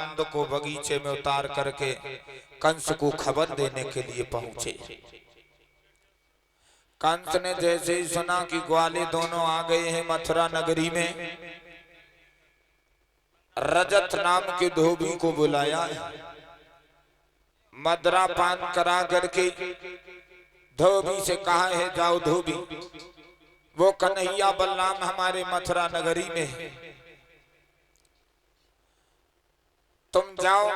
नंद को बगीचे में उतार करके कंस को खबर देने के लिए पहुंचे। कंस ने जैसे ही सुना कि ग्वाले दोनों आ गए हैं मथुरा नगरी में, रजत नाम के धोबी को बुलाया, मदरा पान करा करके धोबी से कहा है जाओ धोबी, वो कन्हैया बलराम हमारे मथुरा नगरी में है, तुम जाओ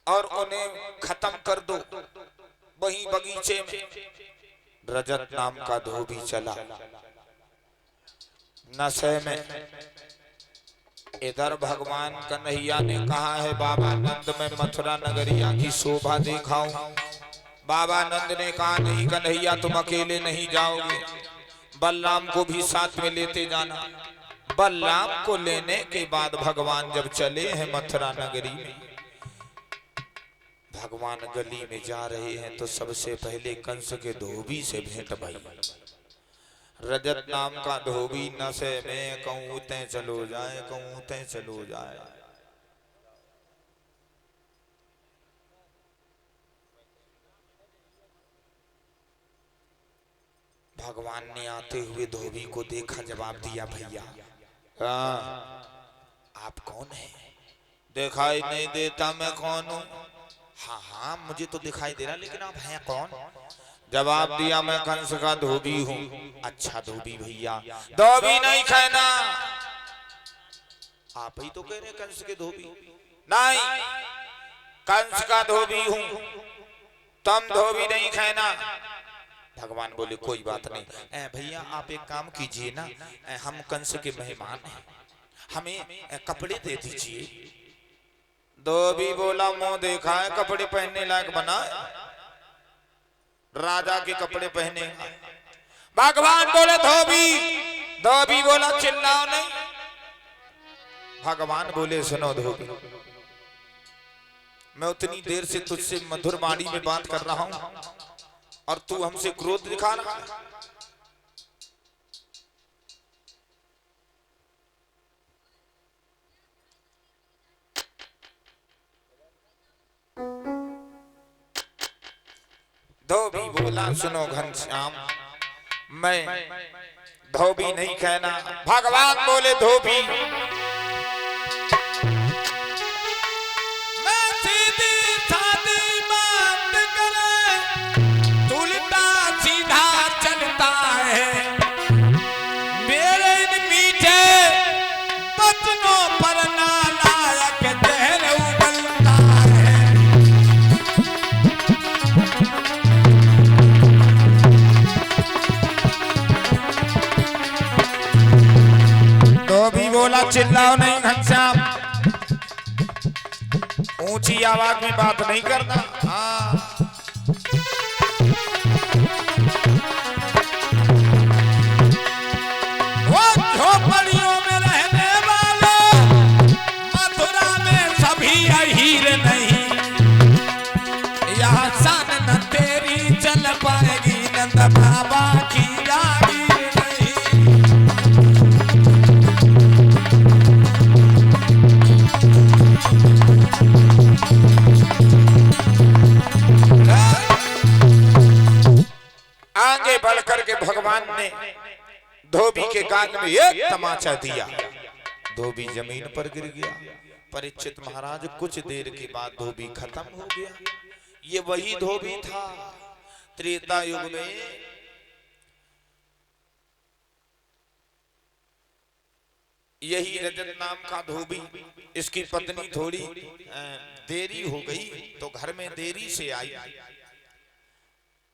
और उन्हें खत्म कर दो वहीं बगीचे में। रजत नाम का धोबी चला नशे में। इधर भगवान कन्हैया ने कहा है बाबा नंद में मथुरा नगरिया की शोभा दिखाऊं। बाबा नंद ने कहा नहीं कन्हैया तुम अकेले नहीं जाओगे, बलराम को भी साथ में लेते जाना। बलराम को लेने के बाद भगवान जब चले हैं मथुरा नगरी में, भगवान गली में जा रहे हैं तो सबसे पहले कंस के धोबी से भेंट भई। रजत नाम का धोबी नशे में कहूं ते चलो जाए, कहूं ते चलो जाए। भगवान ने आते हुए धोबी को देखा, जवाब दिया भैया आप कौन है? दिखाई नहीं देता मैं कौन हूँ? हाँ हाँ मुझे तो दिखाई दे रहा, लेकिन आप हैं कौन? जवाब दिया मैं कंस का धोबी हूँ। अच्छा धोबी भैया, धोबी नहीं कहना, आप ही तो कह रहे कंस के धोबी। नहीं कंस का धोबी हूँ, तुम धोबी नहीं कहना। भगवान बोले कोई बात नहीं, भैया आप एक काम कीजिए ना, हम कंस के मेहमान हैं, हमें कपड़े दे दीजिए। धोबी बोला मुंह देखा है कपड़े पहनने लायक बना है, राजा के कपड़े पहने। भगवान बोले धोबी, धोबी बोला चिल्लाओ नहीं। भगवान बोले सुनो धोबी, मैं उतनी देर से तुझसे मधुर वाणी में बात कर रहा हूं और तू हमसे क्रोध दिखा रहा है। धोबी बोला सुनो घनश्याम, मैं धोबी नहीं कहना। भगवान बोले धोबी मैं सीधी सादी बात करे, उल्टा सीधा चलता है, मेरे इन मीठे बचनों पर नालायक जहर उगलता है। धोबी बोला चिल्लाओ नहीं घनश्याम, ऊंची आवाज में बात नहीं करना। हाँ वो झोपड़ियों में रहने वाले मथुरा में सभी अहीर नहीं, यहाँ सन न तेरी चल पाएगी, नंद बाबा की जागीर नहीं। आगे बढ़कर के भगवान ने धोबी के कान में एक तमाचा दिया, धोबी जमीन पर गिर गया। परीक्षित महाराज कुछ देर के बाद धोबी खत्म हो गया। ये वही धोबी था त्रेता युग में यही रजत नाम का धोबी। इसकी पत्नी थोड़ी देरी हो गई तो घर में देरी से आई।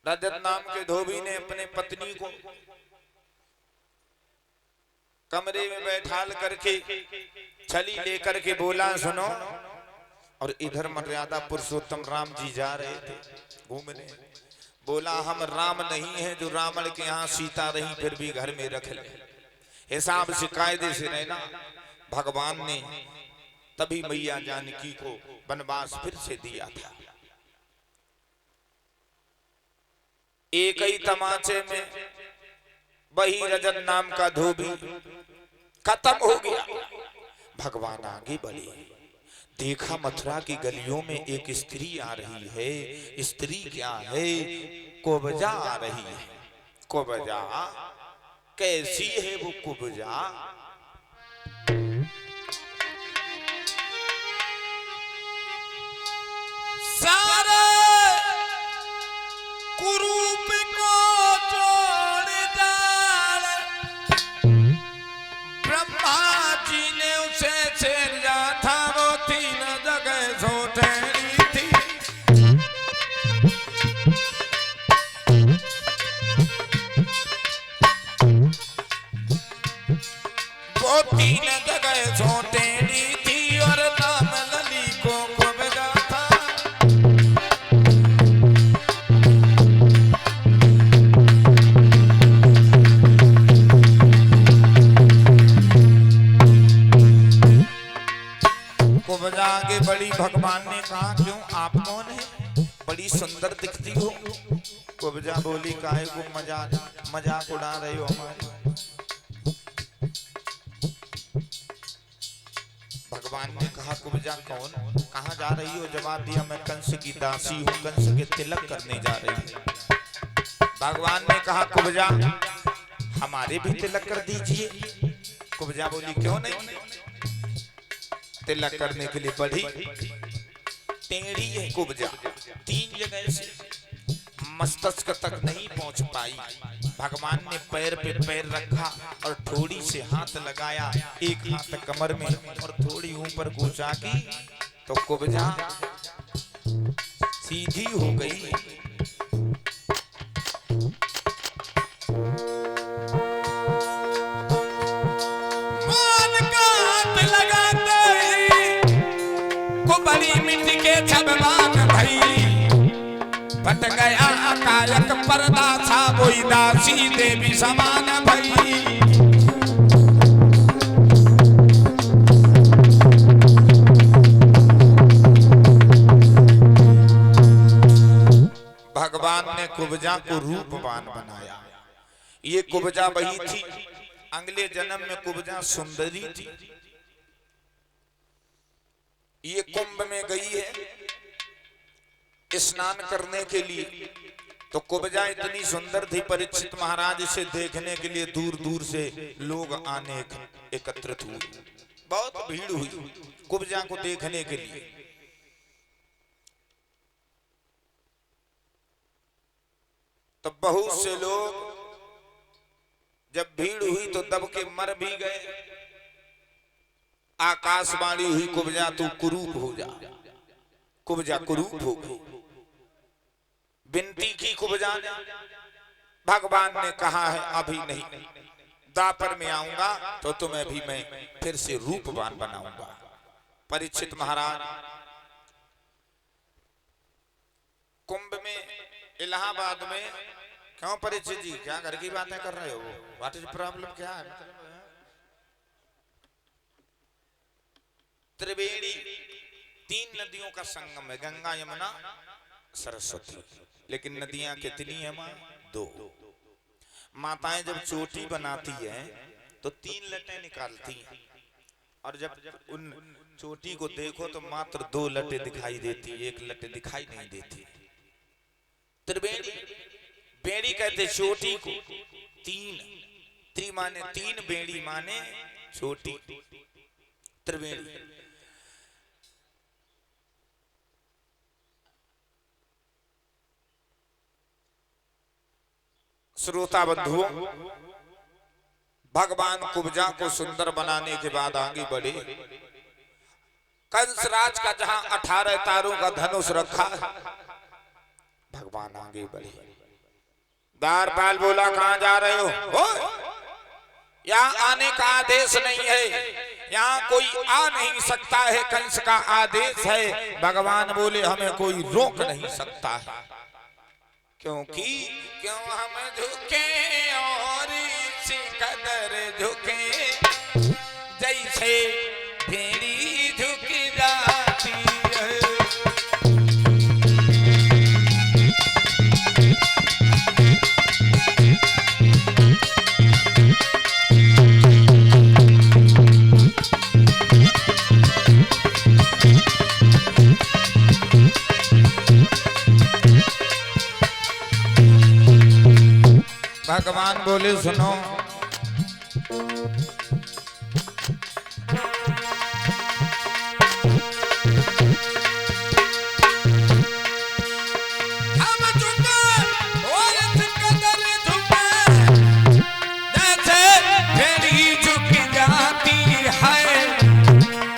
रजत नाम के धोबी ने अपने पत्नी को कमरे में बैठाल करके छली लेकर के बोला सुनो, और इधर मर्यादा पुरुषोत्तम राम जी जा रहे थे घूमने। बोला हम राम नहीं है जो रावण के यहाँ सीता रही फिर भी घर में रख ले, हिसाब से कायदे से रहना। भगवान ने तभी मैया जानकी को वनवास फिर से दिया था। एक ही तमाचे में वही रजत नाम का धोबी खत्म हो गया। भगवान आगे बढ़े। देखा मथुरा की गलियों में एक स्त्री आ रही है। स्त्री क्या है? कुब्जा आ रही है। कुब्जा कैसी है वो कुब्जा? सारे कुरूप को जोड़ डाल ब्रह्मा जी ने उसे छेड़ा था। वो तीन जगह सो ठहरी थी। वो तीन जगह सो ठहरी थी और नाम लली को कुब्जा था। कुब्जा आगे बड़ी। भगवान ने कहा क्यों, आप कौन है? बड़ी सुंदर दिखती हो। कुब्जा बोली काहे को मजाक उड़ा रहे हो हमारी? भगवान ने कहा कुब्जा कौन, कहाँ जा रही हो? जवाब दिया मैं कंस की दासी हूँ, कंस के तिलक करने जा रही हूँ। भगवान ने कहा कुब्जा हमारे भी तिलक कर दीजिए। कुब्जा बोली क्यों नहीं? तिलक करने के लिए बढ़ी टेढ़ी है कुब्जा। तीन जगह से मस्तक तक नहीं पहुंच पाई। भगवान ने पैर पे पैर रखा और थोड़ी से हाथ लगाया, एक हाथ कमर में और थोड़ी ऊपर को जाकी तो कुब्जा सीधी हो गई। बड़ी मिट्टी के छबलान भई फट गया कायक पर्दा था। वही दासी देवी समान भई। भगवान ने कुब्जा को रूपवान बनाया। ये कुब्जा वही थी, अगले जन्म में कुब्जा सुंदरी थी। ये कुंभ में गई है स्नान करने के लिए, तो कुब्जा इतनी सुंदर थी, परीक्षित महाराज इसे देखने के लिए दूर दूर से लोग आने एकत्रित हुए। बहुत भीड़ हुई कुब्जा को देखने के लिए। तो बहुत से लोग जब भीड़ हुई तो दब के मर भी गए। आकाशवाणी हुई कुब्जा तू कुरूप हो जा। कुब्जा कुरूप हो गई। विनती की कुब्जा ने। भगवान ने कहा है अभी नहीं, द्वापर में आऊंगा तो तुम्हें भी मैं फिर से रूपवान बनाऊंगा। परीक्षित महाराज कुंभ में, इलाहाबाद में। क्यों परीक्षित जी, क्या घर की बातें कर रहे हो? व्हाट इज प्रॉब्लम, क्या है? त्रिवेणी तीन नदियों का संगम है, गंगा यमुना सरस्वती। लेकिन नदियां कितनी है मां? दो। माताएं जब चोटी बनाती है तो तीन लटें निकालती हैं, और जब उन चोटी को देखो तो मात्र दो लटें दिखाई देती, एक लटे दिखाई नहीं देती। त्रिवेणी, बेड़ी कहते चोटी को। तीन, त्रि माने तीन, बेड़ी माने चोटी। त्रिवेणी। श्रोता बंधुओं, भगवान कुब्जा को सुंदर बनाने के बाद आगे बढ़े। कंसराज का जहां 18 तारों का धनुष रखा, भगवान आगे बढ़े। द्वारपाल बोला कहां जा रहे हो? यहाँ आने का आदेश नहीं है, यहाँ कोई आ नहीं सकता है, कंस का आदेश है। भगवान बोले हमें कोई रोक नहीं सकता है, क्योंकि क्यों हम झुके और सिकंदर झुके, जैसे भेड़ी झुक जाती है। भगवान बोले सुनो, हम झुके और सिकंदर झुके, जैसे भेड़ी झुक जाती है,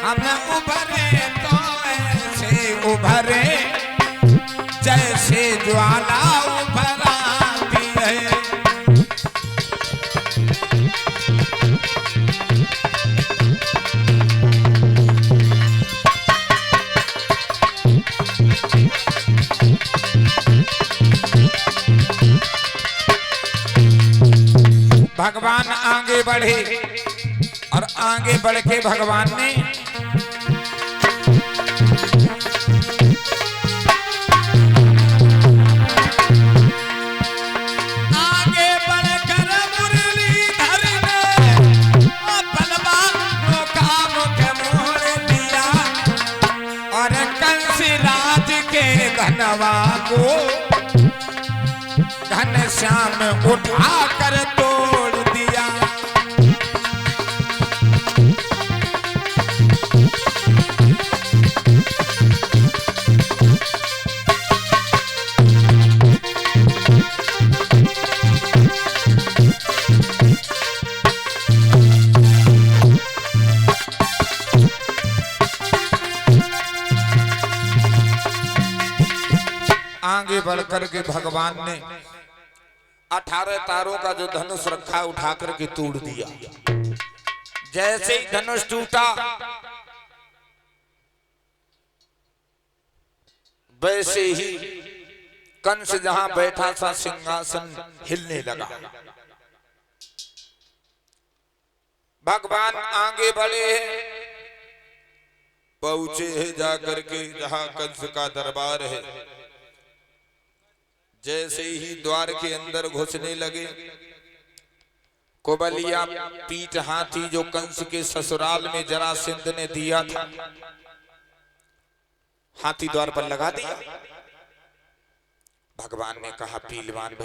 हम उभरे तो ऐसे उभरे जैसे ज्वाला उभराती है। भगवान आगे बढ़े और आगे बढ़ के भगवान ने आगे बढ़कर मुरलीधर ने बलवानों का मुख मोड़ दिया और कंस राज के घनवा को घनश्याम उठा कर तोड़ दिया। आगे बढ़कर के भगवान ने 18 तारों का जो धनुष रखा उठा करके तोड़ दिया। जैसे ही धनुष टूटा वैसे ही कंस जहां बैठा था सिंहासन हिलने लगा। भगवान आगे बढ़े पहुंचे हैं जाकर के जहां कंस का दरबार है। जैसे ही द्वार के अंदर घुसने लगे, कोबलिया पीठ हाथी जो कंस के ससुराल में जरासंध ने दिया था, हाथी द्वार पर लगा दिया। भगवान ने कहा पीलवान भाई